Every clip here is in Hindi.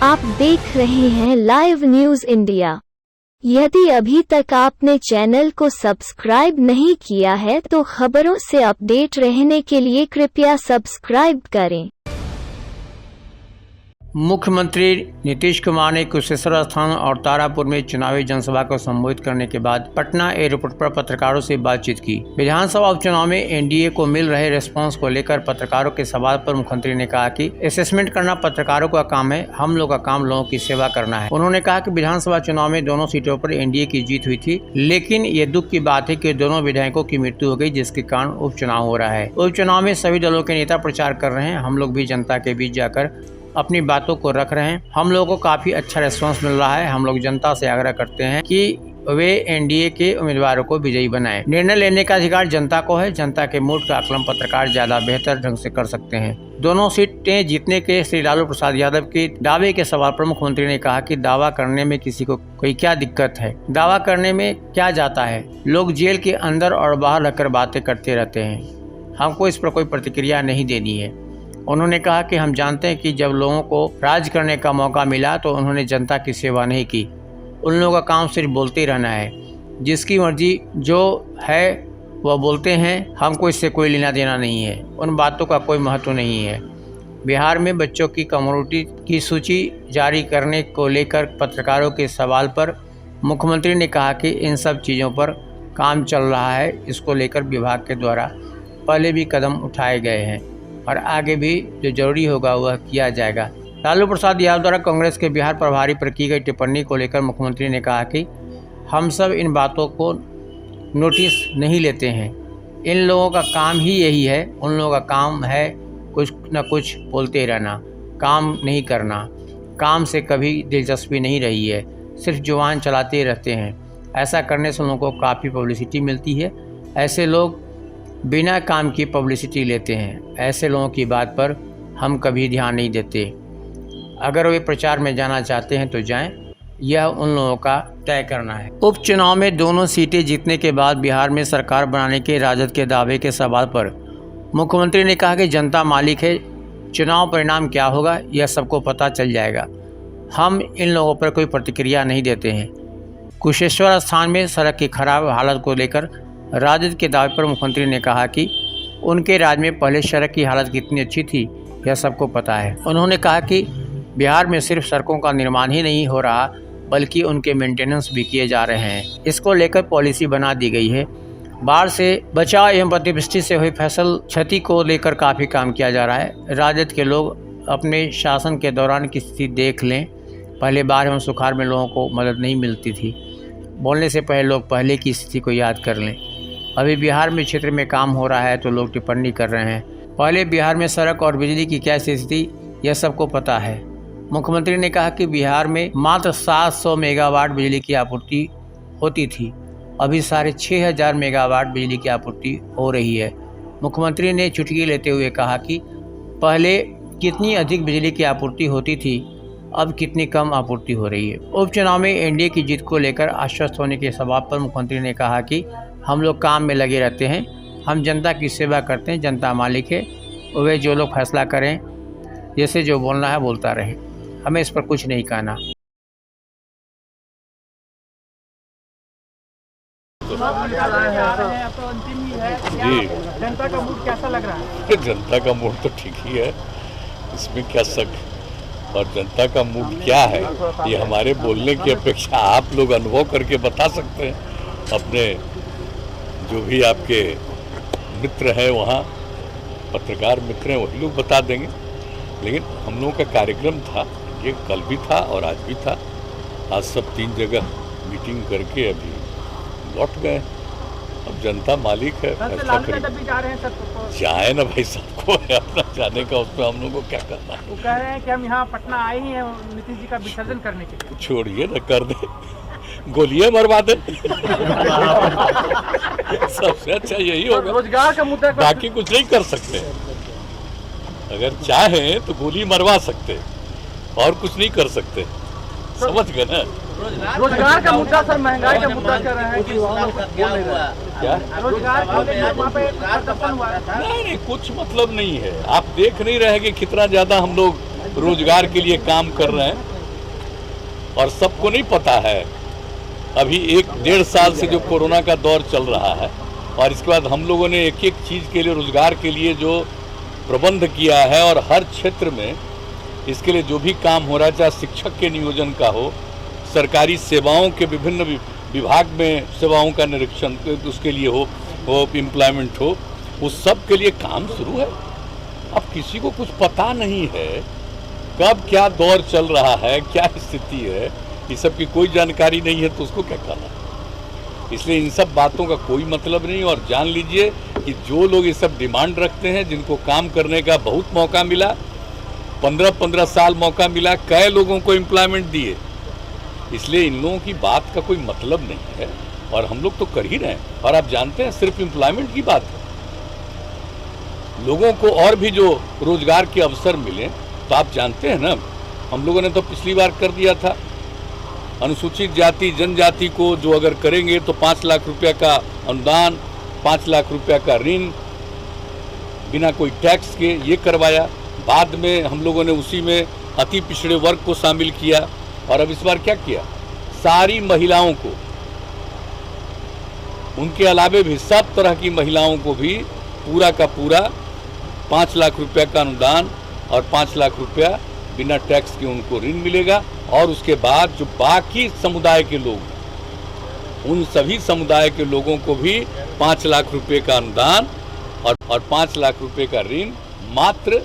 आप देख रहे हैं लाइव न्यूज इंडिया। यदि अभी तक आपने चैनल को सब्सक्राइब नहीं किया है तो खबरों से अपडेट रहने के लिए कृपया सब्सक्राइब करें। मुख्यमंत्री नीतीश कुमार ने कुशेश्वर स्थान और तारापुर में चुनावी जनसभा को संबोधित करने के बाद पटना एयरपोर्ट पर पत्रकारों से बातचीत की। विधानसभा उपचुनाव में एनडीए को मिल रहे रिस्पांस को लेकर पत्रकारों के सवाल पर मुख्यमंत्री ने कहा कि असेसमेंट करना पत्रकारों का काम है, हम लोग का काम लोगों की सेवा करना है। उन्होंने कहा कि विधानसभा चुनाव में दोनों सीटों पर एनडीए की जीत हुई थी, लेकिन ये दुख की बात है कि दोनों विधायकों की मृत्यु हो गई, जिसके कारण उपचुनाव हो रहा है। उपचुनाव में सभी दलों के नेता प्रचार कर रहे हैं, हम लोग भी जनता के बीच जाकर अपनी बातों को रख रहे हैं। हम लोगों को काफी अच्छा रिस्पांस मिल रहा है। हम लोग जनता से आग्रह करते हैं कि वे एनडीए के उम्मीदवारों को विजयी बनाएं। निर्णय लेने का अधिकार जनता को है। जनता के मूड का आकलन पत्रकार ज्यादा बेहतर ढंग से कर सकते हैं। दोनों सीटें जीतने के श्री लालू प्रसाद यादव के दावे के सवाल पर मुख्यमंत्री ने कहा कि दावा करने में किसी को कोई क्या दिक्कत है, दावा करने में क्या जाता है। लोग जेल के अंदर और बाहर रहकर बातें करते रहते हैं, हमको इस पर कोई प्रतिक्रिया नहीं देनी है। उन्होंने कहा कि हम जानते हैं कि जब लोगों को राज करने का मौका मिला तो उन्होंने जनता की सेवा नहीं की। उन लोगों का काम सिर्फ बोलते रहना है, जिसकी मर्जी जो है वह बोलते हैं, हमको इससे कोई लेना देना नहीं है, उन बातों का कोई महत्व नहीं है। बिहार में बच्चों की कम्युनिटी की सूची जारी करने को लेकर पत्रकारों के सवाल पर मुख्यमंत्री ने कहा कि इन सब चीज़ों पर काम चल रहा है। इसको लेकर विभाग के द्वारा पहले भी कदम उठाए गए हैं और आगे भी जो जरूरी होगा वह किया जाएगा। लालू प्रसाद यादव द्वारा कांग्रेस के बिहार प्रभारी पर की गई टिप्पणी को लेकर मुख्यमंत्री ने कहा कि हम सब इन बातों को नोटिस नहीं लेते हैं। इन लोगों का काम ही यही है, उन लोगों का काम है कुछ न कुछ बोलते रहना, काम नहीं करना। काम से कभी दिलचस्पी नहीं रही है, सिर्फ जुबान चलाते रहते हैं। ऐसा करने से उन लोगों को काफ़ी पब्लिसिटी मिलती है। ऐसे लोग बिना काम की पब्लिसिटी लेते हैं। ऐसे लोगों की बात पर हम कभी ध्यान नहीं देते। अगर वे प्रचार में जाना चाहते हैं तो जाएं, यह उन लोगों का तय करना है। उपचुनाव में दोनों सीटें जीतने के बाद बिहार में सरकार बनाने के राजद के दावे के सवाल पर मुख्यमंत्री ने कहा कि जनता मालिक है, चुनाव परिणाम क्या होगा यह सबको पता चल जाएगा। हम इन लोगों पर कोई प्रतिक्रिया नहीं देते हैं। कुशेश्वर स्थान में सड़क की खराब हालत को लेकर राजद के दावे पर मुख्यमंत्री ने कहा कि उनके राज्य में पहले सड़क की हालत कितनी अच्छी थी यह सबको पता है। उन्होंने कहा कि बिहार में सिर्फ सड़कों का निर्माण ही नहीं हो रहा बल्कि उनके मेंटेनेंस भी किए जा रहे हैं। इसको लेकर पॉलिसी बना दी गई है। बाढ़ से बचाव एवं अतिवृष्टि से हुई फसल क्षति को लेकर काफ़ी काम किया जा रहा है। राजद के लोग अपने शासन के दौरान की स्थिति देख लें। पहले बाढ़ एवं सुखाड़ में लोगों को मदद नहीं मिलती थी। बोलने से पहले लोग पहले की स्थिति को याद कर लें। अभी बिहार में क्षेत्र में काम हो रहा है तो लोग टिप्पणी कर रहे हैं। पहले बिहार में सड़क और बिजली की क्या स्थिति यह सबको पता है। मुख्यमंत्री ने कहा कि बिहार में मात्र 700 मेगावाट बिजली की आपूर्ति होती थी, अभी 6500 मेगावाट बिजली की आपूर्ति हो रही है। मुख्यमंत्री ने चुटकी लेते हुए कहा कि पहले कितनी अधिक बिजली की आपूर्ति होती थी, अब कितनी कम आपूर्ति हो रही है। उपचुनाव में एनडीए की जीत को लेकर आश्वस्त होने के सवाल पर मुख्यमंत्री ने कहा कि हम लोग काम में लगे रहते हैं, हम जनता की सेवा करते हैं, जनता मालिक है, वे जो लोग फैसला करें, जैसे जो बोलना है बोलता रहे, हमें इस पर कुछ नहीं कहना। जी, जनता का मूड कैसा लग रहा है? जनता का मूड तो ठीक ही है, इसमें क्या शक। और जनता का मूड क्या है ये हमारे बोलने की अपेक्षा आप लोग अनुभव करके बता सकते हैं। अपने जो भी आपके मित्र हैं वहाँ, पत्रकार मित्र हैं, वही लोग बता देंगे। लेकिन हम लोगों का कार्यक्रम था, ये कल भी था और आज भी था। आज सब 3 जगह मीटिंग करके अभी लौट गए। अब जनता मालिक है, फैसला करें। जाए ना भाई, सबको है अपना जाने का, उसमें हम लोग को क्या करना है। वो कह रहे हैं कि हम यहाँ पटना आए ही हैं नीतीश जी का विसर्जन करने के लिए। छोड़िए ना, कर दे, गोलियां मरवा दे। सबसे अच्छा यही होगा। रोजगार का मुद्दा, बाकी कुछ नहीं कर सकते। अगर चाहें तो गोली मरवा सकते और कुछ नहीं कर सकते, समझ गए ना। रोजगार का मुद्दा सर, महंगाई का मुद्दा कर रहे हैं कि क्या रोजगार वहाँ पे प्रदर्शन हुआ है। नहीं, कुछ मतलब नहीं है। आप देख नहीं रहे कि कितना ज्यादा हम लोग रोजगार के लिए काम कर रहे हैं। और सबको नहीं पता है, अभी 1-1.5 साल से जो कोरोना का दौर चल रहा है और इसके बाद हम लोगों ने एक एक चीज़ के लिए, रोजगार के लिए जो प्रबंध किया है और हर क्षेत्र में इसके लिए जो भी काम हो रहा है, चाहे शिक्षक के नियोजन का हो, सरकारी सेवाओं के विभिन्न विभाग में सेवाओं का निरीक्षण उसके लिए हो, वो एम्प्लॉयमेंट हो, उस सब के लिए काम शुरू है। अब किसी को कुछ पता नहीं है कब क्या दौर चल रहा है, क्या स्थिति है, ये सब की कोई जानकारी नहीं है, तो उसको क्या करना। इसलिए इन सब बातों का कोई मतलब नहीं। और जान लीजिए कि जो लोग ये सब डिमांड रखते हैं, जिनको काम करने का बहुत मौका मिला, 15-15 साल मौका मिला, कई लोगों को एम्प्लॉयमेंट दिए, इसलिए इन लोगों की बात का कोई मतलब नहीं है और हम लोग तो कर ही रहे हैं। और आप जानते हैं सिर्फ एम्प्लॉयमेंट की बात है, लोगों को और भी जो रोजगार के अवसर मिले, तो आप जानते हैं ना, हम लोगों ने तो पिछली बार कर दिया था, अनुसूचित जाति जनजाति को जो अगर करेंगे तो 5 लाख रुपया का अनुदान, 5 लाख रुपया का ऋण बिना कोई टैक्स के, ये करवाया। बाद में हम लोगों ने उसी में अति पिछड़े वर्ग को शामिल किया। और अब इस बार क्या किया, सारी महिलाओं को, उनके अलावे भी सब तरह की महिलाओं को भी पूरा का पूरा 5 लाख रुपया का अनुदान और 5 लाख रुपया बिना टैक्स के उनको ऋण मिलेगा। और उसके बाद जो बाकी समुदाय के लोग, उन सभी समुदाय के लोगों को भी 5 लाख रुपये का अनुदान और 5 लाख रुपये का ऋण, मात्र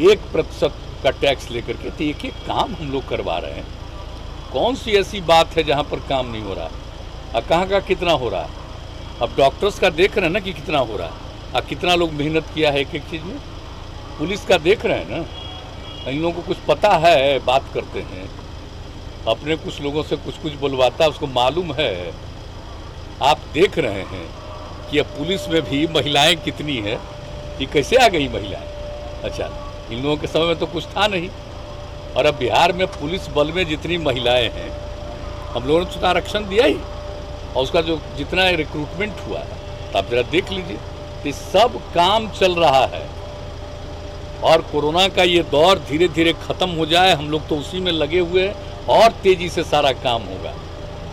1% का टैक्स लेकर के। तो एक काम हम लोग करवा रहे हैं। कौन सी ऐसी बात है जहां पर काम नहीं हो रहा, और कहाँ का कितना हो रहा। अब डॉक्टर्स का देख रहे हैं ना कि कितना हो रहा है, और कितना लोग मेहनत किया है एक एक चीज़ में। पुलिस का देख रहे हैं ना, इन लोगों को कुछ पता है, बात करते हैं, अपने कुछ लोगों से कुछ कुछ बुलवाता है, उसको मालूम है। आप देख रहे हैं कि अब पुलिस में भी महिलाएं कितनी है, ये कैसे आ गई महिलाएं। अच्छा, इन लोगों के समय में तो कुछ था नहीं। और अब बिहार में पुलिस बल में जितनी महिलाएं हैं, हम लोगों ने तो आरक्षण दिया ही, और उसका जो जितना रिक्रूटमेंट हुआ है, तो आप जरा देख लीजिए। ये सब काम चल रहा है और कोरोना का ये दौर धीरे धीरे खत्म हो जाए, हम लोग तो उसी में लगे हुए हैं और तेजी से सारा काम होगा।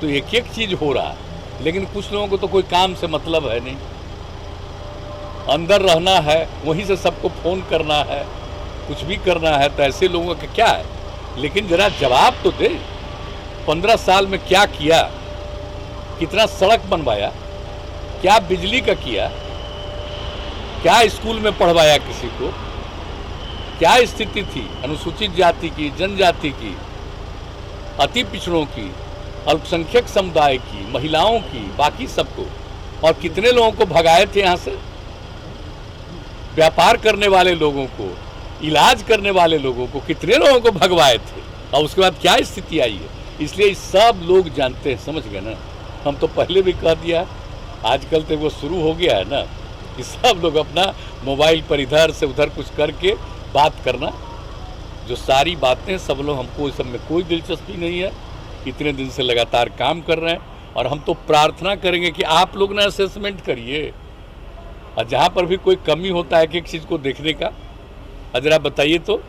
तो एक एक चीज हो रहा है, लेकिन कुछ लोगों को तो कोई काम से मतलब है नहीं, अंदर रहना है, वहीं से सबको फोन करना है, कुछ भी करना है। तो ऐसे लोगों का क्या है, लेकिन जरा जवाब तो दे। 15 साल में क्या किया, कितना सड़क बनवाया, क्या बिजली का किया, क्या स्कूल में पढ़वाया किसी को, क्या स्थिति थी अनुसूचित जाति की, जनजाति की, अति पिछड़ों की, अल्पसंख्यक समुदाय की, महिलाओं की, बाकी सबको। और कितने लोगों को भगाए थे यहाँ से, व्यापार करने वाले लोगों को, इलाज करने वाले लोगों को, कितने लोगों को भगवाए थे, और उसके बाद क्या स्थिति आई है। इसलिए सब लोग जानते हैं, समझ गए ना। हम तो पहले भी कह दिया, आजकल तो वो शुरू हो गया है ना कि सब लोग अपना मोबाइल पर इधर से उधर कुछ करके बात करना, जो सारी बातें सब लोग, हमको इस सब में कोई दिलचस्पी नहीं है। इतने दिन से लगातार काम कर रहे हैं और हम तो प्रार्थना करेंगे कि आप लोग ना असेसमेंट करिए, और जहाँ पर भी कोई कमी होता है एक चीज़ को देखने का, जरा बताइए तो।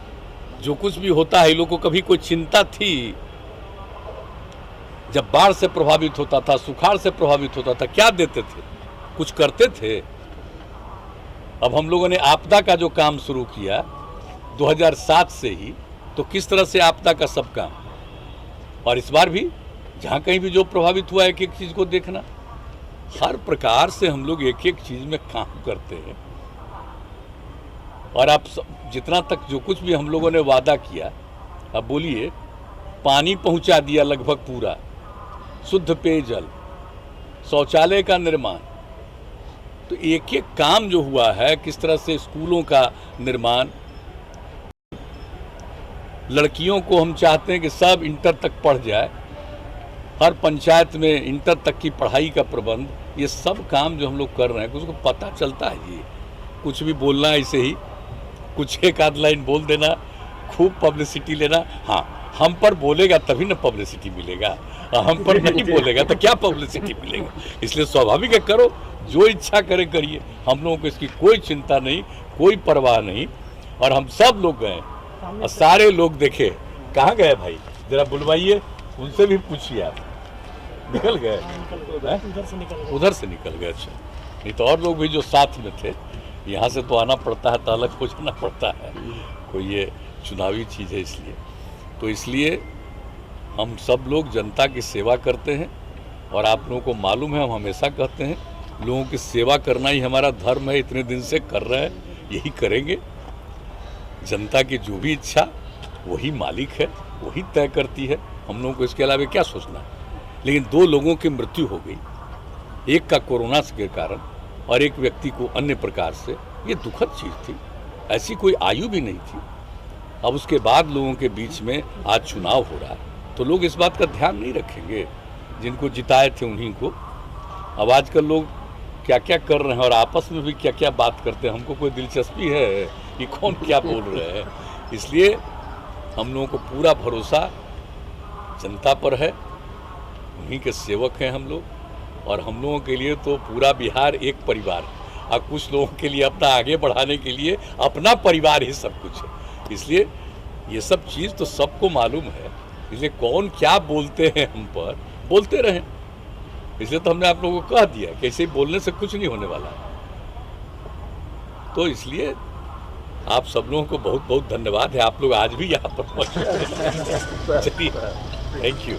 जो कुछ भी होता है, लोगों को कभी कोई चिंता थी, जब बाढ़ से प्रभावित होता था, सुखाड़ से प्रभावित होता था, क्या देते थे, कुछ करते थे। अब हम लोगों ने आपदा का जो काम शुरू किया 2007 से ही, तो किस तरह से आपदा का सब काम, और इस बार भी जहाँ कहीं भी जो प्रभावित हुआ एक एक चीज़ को देखना, हर प्रकार से हम लोग एक एक चीज़ में काम करते हैं। और आप जितना तक जो कुछ भी हम लोगों ने वादा किया, अब बोलिए, पानी पहुंचा दिया लगभग पूरा, शुद्ध पेयजल, शौचालय का निर्माण, तो एक एक काम जो हुआ है, किस तरह से स्कूलों का निर्माण, लड़कियों को हम चाहते हैं कि सब इंटर तक पढ़ जाए, हर पंचायत में इंटर तक की पढ़ाई का प्रबंध, ये सब काम जो हम लोग कर रहे हैं, उसको पता चलता है। ये कुछ भी बोलना ऐसे ही, कुछ एक आध लाइन बोल देना, खूब पब्लिसिटी लेना। हाँ, हम पर बोलेगा तभी ना पब्लिसिटी मिलेगा, हम पर नहीं बोलेगा तो क्या पब्लिसिटी मिलेगा। इसलिए स्वाभाविक है, करो, जो इच्छा करे करिए, हम लोगों को इसकी कोई चिंता नहीं, कोई परवाह नहीं। और हम सब लोग गए और सारे लोग देखे कहाँ गए भाई, जरा बुलवाइए, उनसे भी पूछिए आप। निकल गए, उधर से निकल गए। अच्छा, नहीं तो और लोग भी जो साथ में थे, यहाँ से तो आना पड़ता है, तो अलग हो जाना पड़ता है, कोई ये चुनावी चीज़ है इसलिए। तो इसलिए हम सब लोग जनता की सेवा करते हैं, और आप लोगों को मालूम है हम हमेशा कहते हैं लोगों की सेवा करना ही हमारा धर्म है, इतने दिन से कर रहे हैं, यही करेंगे। जनता की जो भी इच्छा वही मालिक है, वही तय करती है, हम लोगों को इसके अलावा क्या सोचना है। लेकिन 2 लोगों की मृत्यु हो गई, एक का कोरोना के कारण और एक व्यक्ति को अन्य प्रकार से, ये दुखद चीज़ थी, ऐसी कोई आयु भी नहीं थी। अब उसके बाद लोगों के बीच में आज चुनाव हो रहा है, तो लोग इस बात का ध्यान नहीं रखेंगे, जिनको जिताए थे उन्हीं को। अब आजकल लोग क्या क्या कर रहे हैं और आपस में भी क्या क्या बात करते हैं, हमको कोई दिलचस्पी है कि कौन क्या बोल रहे हैं। इसलिए हम लोगों को पूरा भरोसा जनता पर है, उन्हीं के सेवक हैं हम लोग, और हम लोगों के लिए तो पूरा बिहार एक परिवार है, और कुछ लोगों के लिए अपना आगे बढ़ाने के लिए अपना परिवार ही सब कुछ है। इसलिए ये सब चीज़ तो सबको मालूम है, इसलिए कौन क्या बोलते हैं हम पर, बोलते रहें। इसलिए तो हमने आप लोगों को कह दिया कि ऐसे बोलने से कुछ नहीं होने वाला। तो इसलिए आप सब लोगों को बहुत बहुत धन्यवाद है, आप लोग आज भी यहाँ पर पहुँचे। चलिए, थैंक यू।